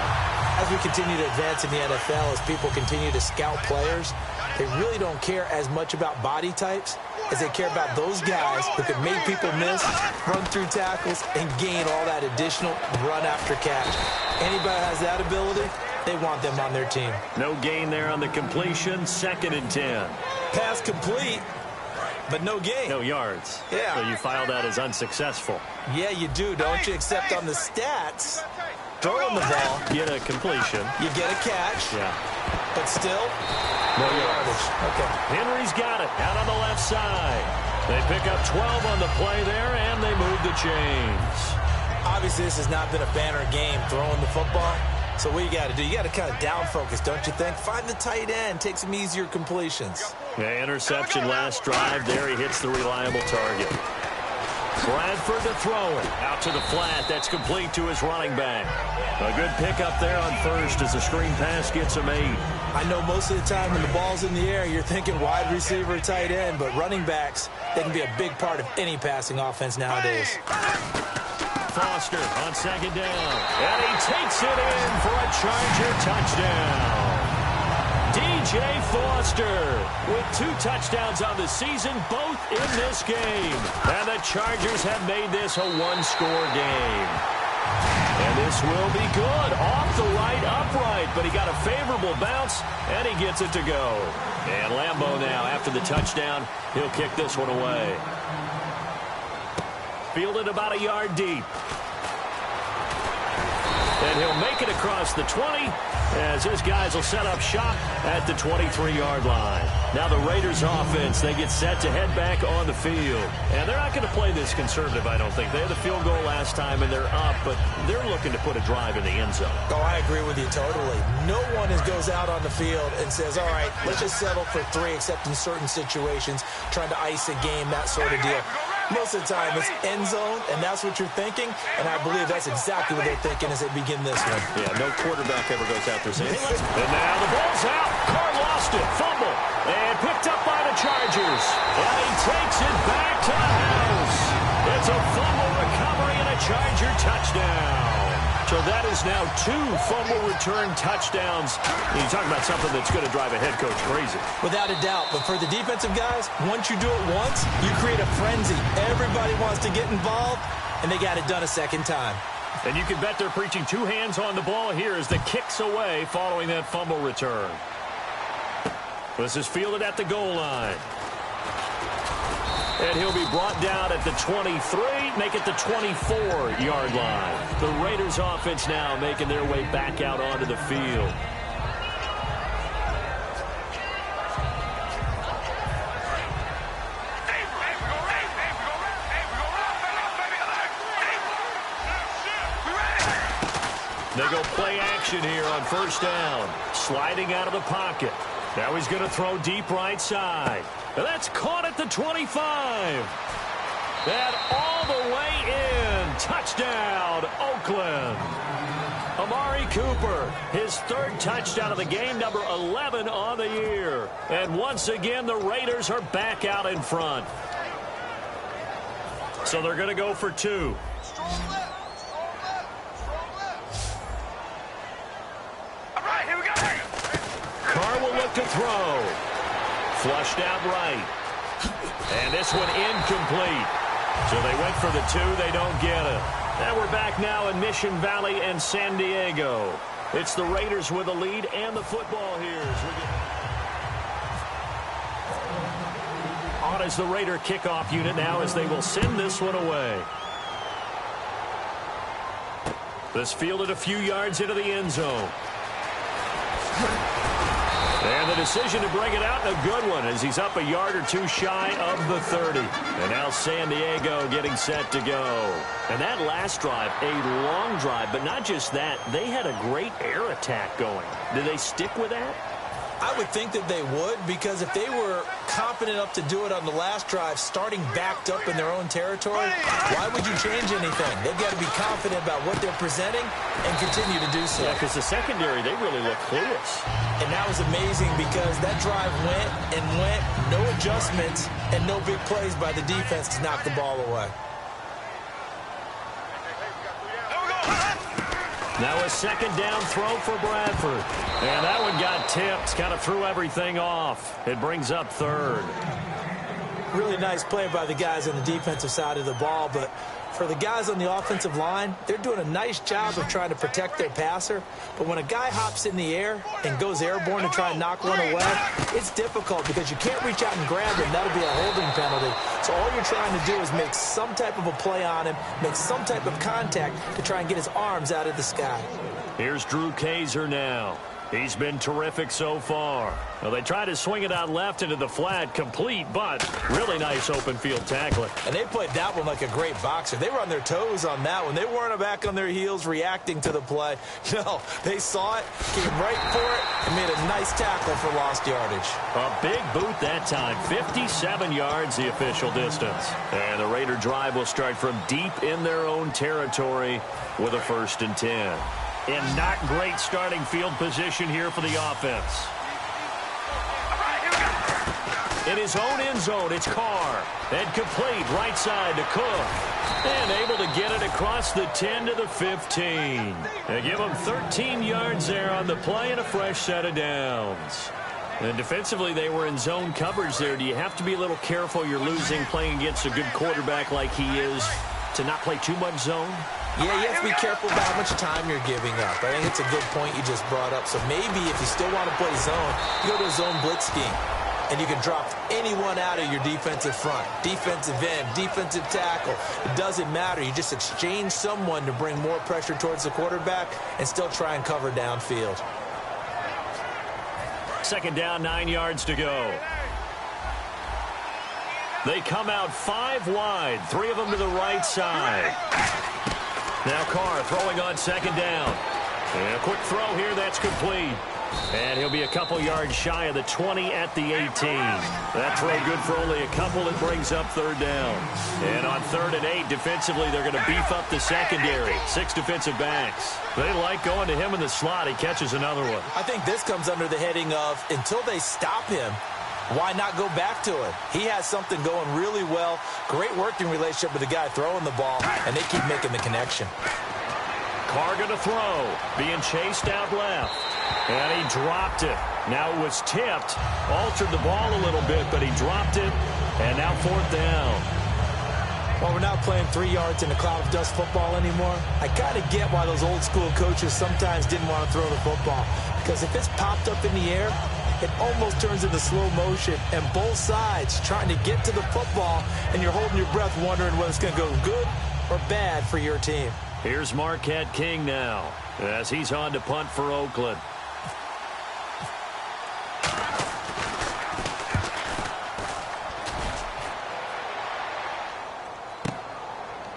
As we continue to advance in the NFL, as people continue to scout players, they really don't care as much about body types as they care about those guys who can make people miss, run through tackles, and gain all that additional run after catch. Anybody has that ability, they want them on their team. No gain there on the completion. 2nd and 10. Pass complete, but no gain. No yards. Yeah. So you file that as unsuccessful. Yeah, you do, don't you? Except on the stats, throwing the ball. Get a completion. You get a catch. Yeah. But still, no yardage. Okay. Henry's got it out on the left side. They pick up 12 on the play there, and they move the chains. Obviously, this has not been a banner game throwing the football. So what you got to do, you got to kind of down focus, don't you think? Find the tight end, take some easier completions. Yeah, interception last drive. There he hits the reliable target. Bradford to throw it. Out to the flat. That's complete to his running back. A good pickup there on 1st as the screen pass gets him 8. I know most of the time when the ball's in the air, you're thinking wide receiver, tight end, but running backs, they can be a big part of any passing offense nowadays. Foster on 2nd down. And he takes it in for a Charger touchdown. DJ Foster with 2 touchdowns on the season, both in this game. And the Chargers have made this a 1-score game. And this will be good. Off the right upright, but he got a favorable bounce, and he gets it to go. And Lambeau now, after the touchdown, he'll kick this one away. Fielded about a yard deep. And he'll make it across the 20 as his guys will set up shop at the 23-yard line. Now the Raiders offense, they get set to head back on the field. And they're not going to play this conservative, I don't think. They had the field goal last time, and they're up, but they're looking to put a drive in the end zone. Oh, I agree with you totally. No one goes out on the field and says, all right, let's just settle for 3, except in certain situations, trying to ice a game, that sort of deal. Most of the time, it's end zone, and that's what you're thinking, and I believe that's exactly what they're thinking as they begin this one. Yeah, no quarterback ever goes out there saying, hey, let's... And now the ball's out. Carr lost it. Fumble. And picked up by the Chargers. And he takes it back to the house. It's a fumble recovery and a Charger touchdown. So that is now 2 fumble return touchdowns. You talk about something that's going to drive a head coach crazy. Without a doubt. But for the defensive guys, once you do it once, you create a frenzy. Everybody wants to get involved, and they got it done a second time. And you can bet they're preaching 2 hands on the ball here as the kick's away following that fumble return. This is fielded at the goal line. And he'll be brought down at the 23, make it the 24-yard line. The Raiders offense now making their way back out onto the field. They go play action here on first down. Sliding out of the pocket. Now he's going to throw deep right side. And that's caught at the 25. And all the way in. Touchdown, Oakland. Amari Cooper, his third touchdown of the game, number 11 on the year. And once again, the Raiders are back out in front. So they're going to go for two. Carr will look to throw. Flushed out right. And this one incomplete. So they went for the two. They don't get it. And we're back now in Mission Valley and San Diego. It's the Raiders with the lead and the football here. On as the Raider kickoff unit now as they will send this one away. This fielded a few yards into the end zone. And the decision to bring it out, a good one, as he's up a yard or two shy of the 30. And now San Diego getting set to go. And that last drive, a long drive, but not just that. They had a great air attack going. Did they stick with that? I would think that they would, because if they were confident enough to do it on the last drive, starting backed up in their own territory, why would you change anything? They've got to be confident about what they're presenting and continue to do so. Yeah, because the secondary, they really look clueless. And that was amazing because that drive went and went, no adjustments, and no big plays by the defense to knock the ball away. Now a second down throw for Bradford. And that one got tipped, kind of threw everything off. It brings up third. Really nice play by the guys on the defensive side of the ball, but for the guys on the offensive line, they're doing a nice job of trying to protect their passer. But when a guy hops in the air and goes airborne to try and knock one away, it's difficult because you can't reach out and grab him. That'll be a holding penalty. So all you're trying to do is make some type of a play on him, make some type of contact to try and get his arms out of the sky. Here's Drew Kaiser now. He's been terrific so far. Well, they try to swing it out left into the flat, complete, but really nice open field tackling. And they played that one like a great boxer. They were on their toes on that one. They weren't back on their heels reacting to the play. No, they saw it, came right for it, and made a nice tackle for lost yardage. A big boot that time, 57 yards the official distance. And the Raider drive will start from deep in their own territory with a 1st and 10. In not great starting field position here for the offense. In his own end zone, it's Carr. And complete right side to Cook. And able to get it across the 10 to the 15. They give him 13 yards there on the play and a fresh set of downs. And defensively, they were in zone coverage there. Do you have to be a little careful? You're losing playing against a good quarterback like he is to not play too much zone? Yeah, you have to be careful about how much time you're giving up. I think it's a good point you just brought up. So maybe if you still want to play zone, you go to a zone blitz scheme. And you can drop anyone out of your defensive front. Defensive end, defensive tackle. It doesn't matter. You just exchange someone to bring more pressure towards the quarterback and still try and cover downfield. Second down, 9 yards to go. They come out 5 wide, 3 of them to the right side. Now Carr throwing on second down. And a quick throw here, that's complete. And he'll be a couple yards shy of the 20 at the 18. That throw good for only a couple. It brings up 3rd down. And on 3rd and 8, defensively, they're going to beef up the secondary. 6 defensive backs. They like going to him in the slot. He catches another one. I think this comes under the heading of until they stop him, why not go back to it? He has something going really well. Great working relationship with the guy throwing the ball, and they keep making the connection. Carr going to throw. Being chased out left. And he dropped it. Now it was tipped. Altered the ball a little bit, but he dropped it. And now 4th down. Well, we're not playing 3 yards in a cloud of dust football anymore. I kind of get why those old school coaches sometimes didn't want to throw the football. Because if it's popped up in the air, it almost turns into slow motion. And both sides trying to get to the football, and you're holding your breath wondering whether it's going to go good or bad for your team. Here's Marquette King now as he's on to punt for Oakland.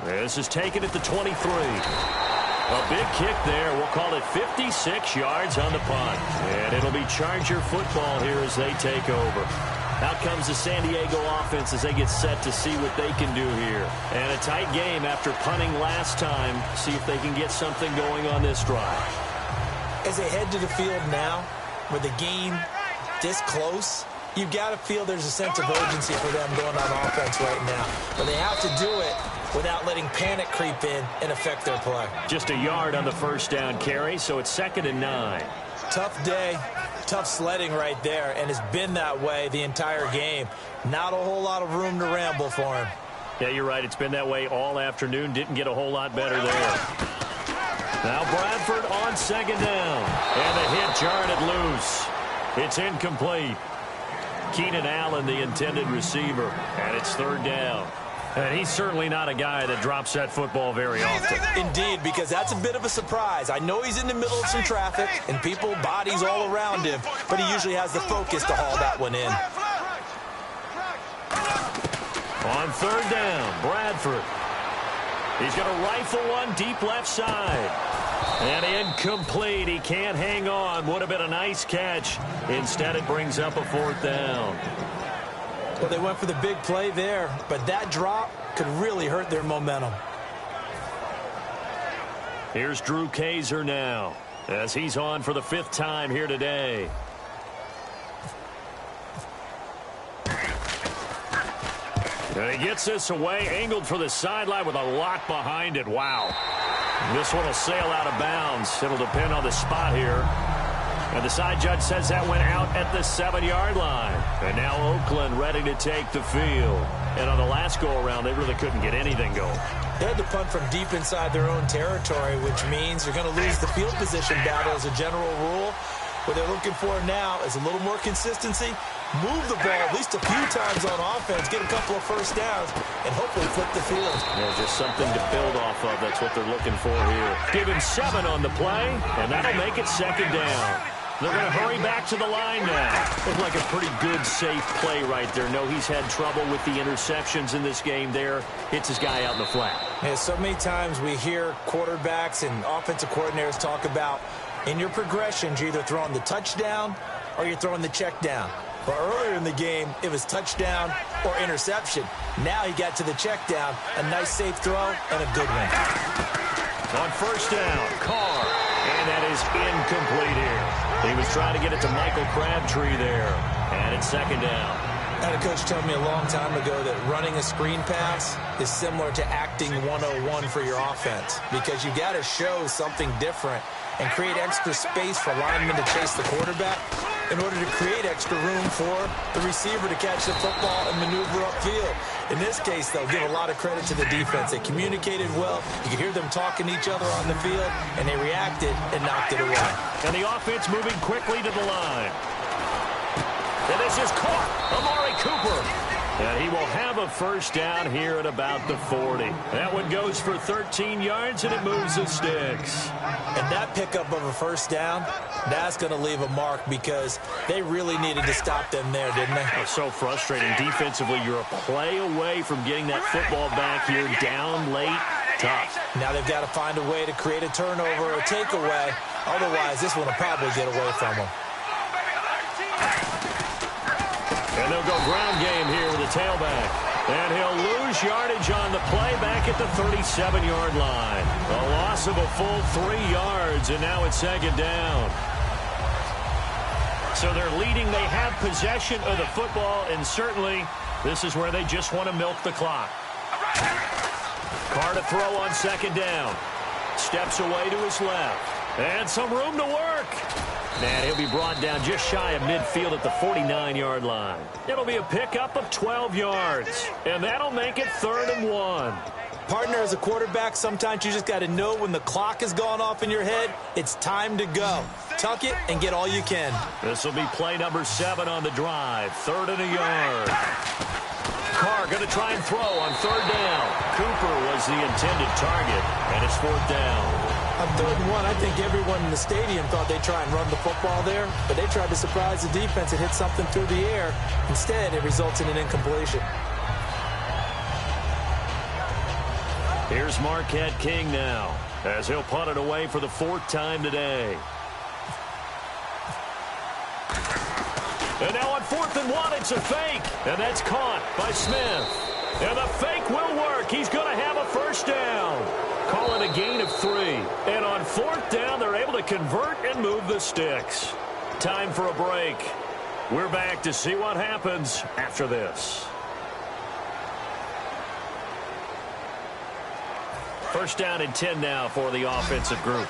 This is taken at the 23. A big kick there. We'll call it 56 yards on the punt. And it'll be Charger football here as they take over. Out comes the San Diego offense as they get set to see what they can do here. And a tight game after punting last time. See if they can get something going on this drive. As they head to the field now, with the game this close, you've got to feel there's a sense of urgency for them going on offense right now. But they have to do it without letting panic creep in and affect their play. Just a yard on the first down carry, so it's 2nd and 9. Tough day, tough sledding right there, and it's been that way the entire game. Not a whole lot of room to ramble for him. Yeah, you're right. It's been that way all afternoon. Didn't get a whole lot better there. Now Bradford on 2nd down. And the hit jarred it loose. It's incomplete. Keenan Allen, the intended receiver, and it's 3rd down. And he's certainly not a guy that drops that football very often. Indeed, because that's a bit of a surprise. I know he's in the middle of some traffic and people, bodies all around him, but he usually has the focus to haul that one in. On 3rd down, Bradford. He's going to rifle one deep left side. And incomplete. He can't hang on. Would have been a nice catch. Instead, it brings up a 4th down. Well, they went for the big play there, but that drop could really hurt their momentum. Here's Drew Kaiser now, as he's on for the 5th time here today. And he gets this away, angled for the sideline with a lot behind it. Wow. This one will sail out of bounds. It'll depend on the spot here. And the side judge says that went out at the 7-yard line. And now Oakland ready to take the field. And on the last go-around, they really couldn't get anything going. They had to punt from deep inside their own territory, which means you're going to lose the field position battle as a general rule. What they're looking for now is a little more consistency. Move the ball at least a few times on offense, get a couple of first downs, and hopefully flip the field. Yeah, just something to build off of. That's what they're looking for here. Give him 7 on the play, and that'll make it 2nd down. They're going to hurry back to the line now. Looked like a pretty good, safe play right there. No, he's had trouble with the interceptions in this game there. Hits his guy out in the flat. Yeah, so many times we hear quarterbacks and offensive coordinators talk about in your progressions, you're either throwing the touchdown or you're throwing the check down. But earlier in the game, it was touchdown or interception. Now he got to the check down, a nice safe throw, and a good one. On 1st down, Carr, and that is incomplete here. He was trying to get it to Michael Crabtree there, and it's 2nd down. I had a coach tell me a long time ago that running a screen pass is similar to acting 101 for your offense because you got to show something different and create extra space for linemen to chase the quarterback in order to create extra room for the receiver to catch the football and maneuver upfield. In this case, they'll give a lot of credit to the defense. They communicated well. You could hear them talking to each other on the field, and they reacted and knocked it away. And the offense moving quickly to the line. And this is caught. Amari Cooper. And he will have a 1st down here at about the 40. That one goes for 13 yards, and it moves the sticks. And that pickup of a 1st down, that's going to leave a mark because they really needed to stop them there, didn't they? It's so frustrating. Defensively, you're a play away from getting that football back here down late. Tough. Now they've got to find a way to create a turnover or a takeaway. Otherwise, this one will probably get away from them. And they'll go ground game here with a tailback. And he'll lose yardage on the play back at the 37-yard line. A loss of a full 3 yards, and now it's 2nd down. So they're leading. They have possession of the football, and certainly this is where they just want to milk the clock. Carr to throw on 2nd down. Steps away to his left. And some room to work. And he'll be brought down just shy of midfield at the 49-yard line. It'll be a pickup of 12 yards. And that'll make it 3rd and 1. Partner, as a quarterback, sometimes you just got to know when the clock has gone off in your head, it's time to go. Tuck it and get all you can. This will be play number 7 on the drive. 3rd and a yard. Carr going to try and throw on 3rd down. Cooper was the intended target, and it's 4th down. On 3rd and 1, I think everyone in the stadium thought they'd try and run the football there, but they tried to surprise the defense and hit something through the air. Instead, it results in an incompletion. Here's Marquette King now. as he'll punt it away for the 4th time today. And now on 4th and 1, it's a fake. And that's caught by Smith. And the fake will work. He's going to have a first down. Call it a gain of 3. And on 4th down, they're able to convert and move the sticks. Time for a break. We're back to see what happens after this. First down and 10 now for the offensive group.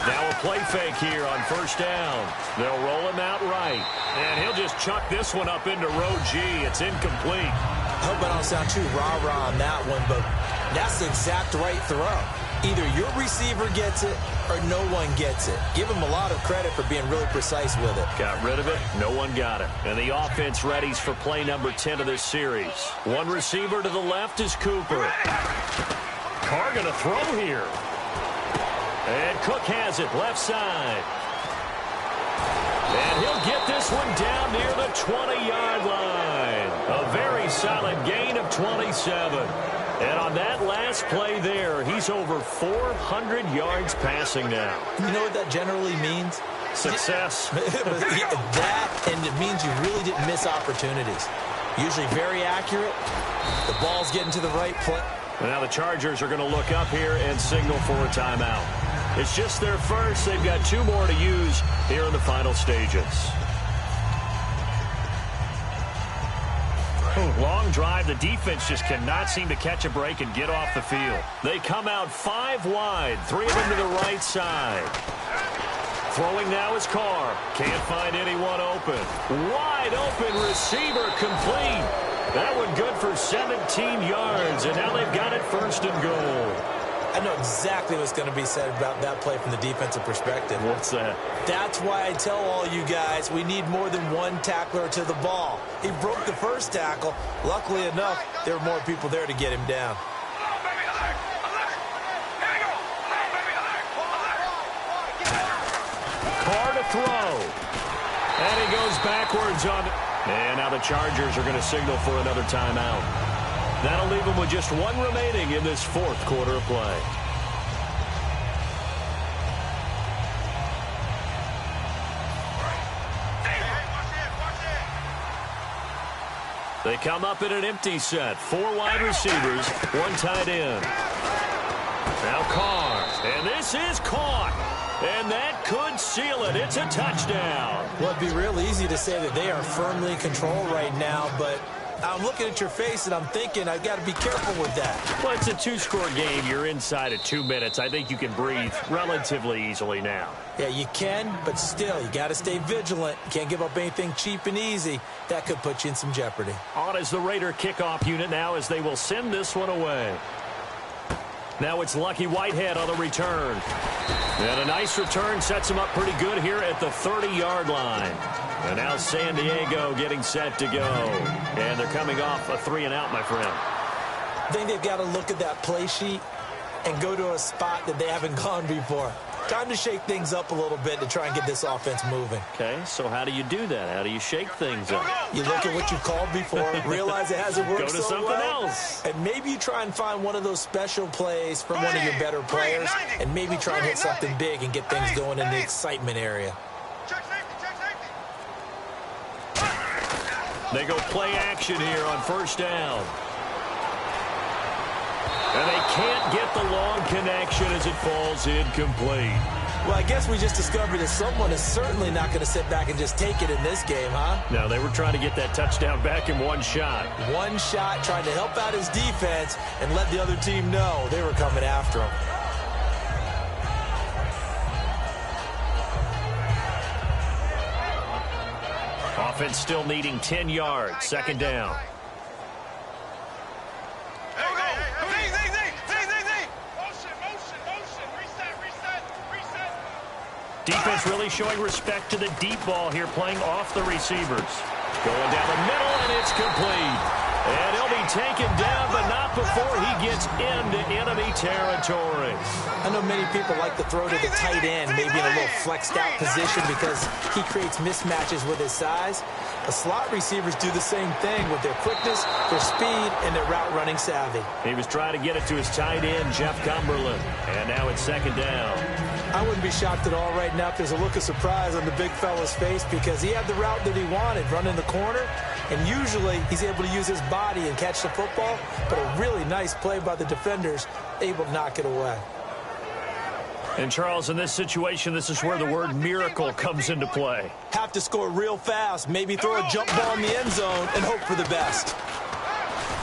Now a play fake here on first down. They'll roll him out right. And he'll just chuck this one up into row G. It's incomplete. I hope I don't sound too rah-rah on that one, but that's the exact right throw. Either your receiver gets it or no one gets it. Give him a lot of credit for being really precise with it. Got rid of it. No one got it. And the offense readies for play number 10 of this series. One receiver to the left is Cooper. Carr going to throw here. And Cook has it left side. And he'll get this one down near the 20-yard line. A very solid gain of 27. And on that last play there, he's over 400 yards passing now. You know what that generally means? Success. That, and it means you really didn't miss opportunities. Usually very accurate. The ball's getting to the right place. And now the Chargers are going to look up here and signal for a timeout. It's just their first. They've got 2 more to use here in the final stages. Long drive. The defense just cannot seem to catch a break and get off the field. They come out 5 wide, 3 of them to the right side. Throwing now is Carr. Can't find anyone open. Wide open receiver complete. That one good for 17 yards, and now they've got it 1st and goal. I know exactly what's going to be said about that play from the defensive perspective. What's that? That's why I tell all you guys we need more than one tackler to the ball. He broke the first tackle. Luckily enough, there were more people there to get him down. Carr to throw. And he goes backwards on it. And now the Chargers are going to signal for another timeout. That'll leave them with just 1 remaining in this 4th quarter of play. They come up in an empty set. 4 wide receivers, 1 tight end. Now Carr. And this is caught. And that could seal it. It's a touchdown. Well, it'd be real easy to say that they are firmly in control right now, but I'm looking at your face and I'm thinking I've got to be careful with that. Well, it's a 2-score game. You're inside of 2 minutes. I think you can breathe relatively easily now. Yeah, you can, but still, you got to stay vigilant. You can't give up anything cheap and easy. That could put you in some jeopardy. On is the Raider kickoff unit now as they will send this one away. Now it's Lucky Whitehead on the return. And a nice return sets him up pretty good here at the 30-yard line. And now San Diego getting set to go. And they're coming off a 3-and-out, my friend. I think they've got to look at that play sheet and go to a spot that they haven't gone before. Time to shake things up a little bit to try and get this offense moving. Okay, so how do you do that? How do you shake things up? You look at what you called before, realize it hasn't worked so well. Go to something else. And maybe you try and find one of those special plays from one of your better players, and maybe try and hit something big and get things going in the excitement area. They go play action here on first down. And they can't get the long connection as it falls incomplete. Well, I guess we just discovered that someone is certainly not going to sit back and just take it in this game, huh? No, they were trying to get that touchdown back in 1 shot. 1 shot, trying to help out his defense and let the other team know they were coming after him. Offense still needing 10 yards. 2nd down. Defense really showing respect to the deep ball here, playing off the receivers. Going down the middle, and it's complete. And he'll be taken down, but not before he gets into enemy territory. I know many people like to throw to the tight end, maybe in a little flexed out position because he creates mismatches with his size. The slot receivers do the same thing with their quickness, their speed, and their route running savvy. He was trying to get it to his tight end, Jeff Cumberland. And now it's second down. I wouldn't be shocked at all right now if there's a look of surprise on the big fella's face because he had the route that he wanted, running the corner, and usually he's able to use his body and catch the football, but a really nice play by the defenders, able to knock it away. And, Charles, in this situation, this is where the word miracle comes into play. Have to score real fast, maybe throw a jump ball in the end zone and hope for the best.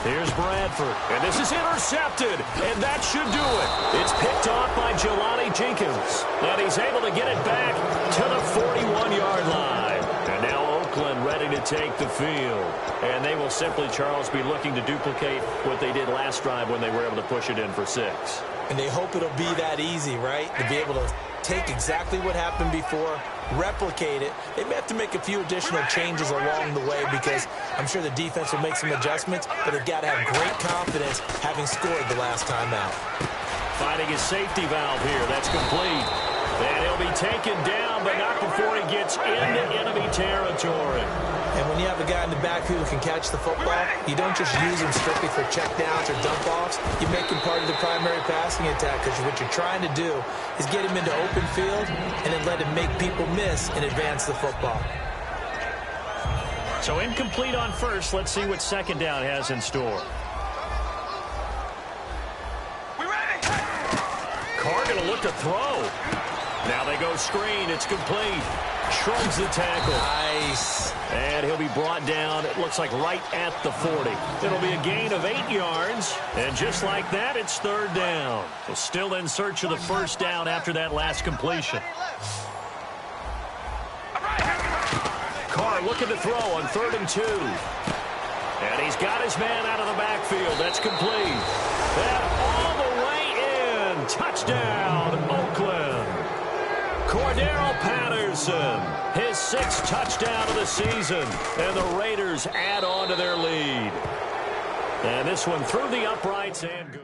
Here's Bradford, and this is intercepted, and that should do it. It's picked off by Jelani Jenkins, and he's able to get it back to the 41-yard line. And now Oakland ready to take the field. And they will simply, Charles, be looking to duplicate what they did last drive when they were able to push it in for 6. And they hope it'll be that easy, right? To be able to take exactly what happened before, replicate it. They may have to make a few additional changes along the way because I'm sure the defense will make some adjustments, but they've got to have great confidence having scored the last time out. Finding his safety valve here. That's complete. And he'll be taken down, but not before he gets into enemy territory. And when you have a guy in the backfield who can catch the football, you don't just use him strictly for checkdowns or dump-offs. You make him part of the primary passing attack because what you're trying to do is get him into open field and then let him make people miss and advance the football. So incomplete on first. Let's see what second down has in store. Carr going to look to throw. Now they go screen. It's complete. Shrugs the tackle. Nice. And he'll be brought down, it looks like right at the 40. It'll be a gain of 8 yards. And just like that, it's third down. So still in search of the first down after that last completion. Carr looking to throw on 3rd and 2. And he's got his man out of the backfield. That's complete. And all the way in. Touchdown, Oakland. Cordero Patterson, his 6th touchdown of the season, and the Raiders add on to their lead. And this one through the uprights and good.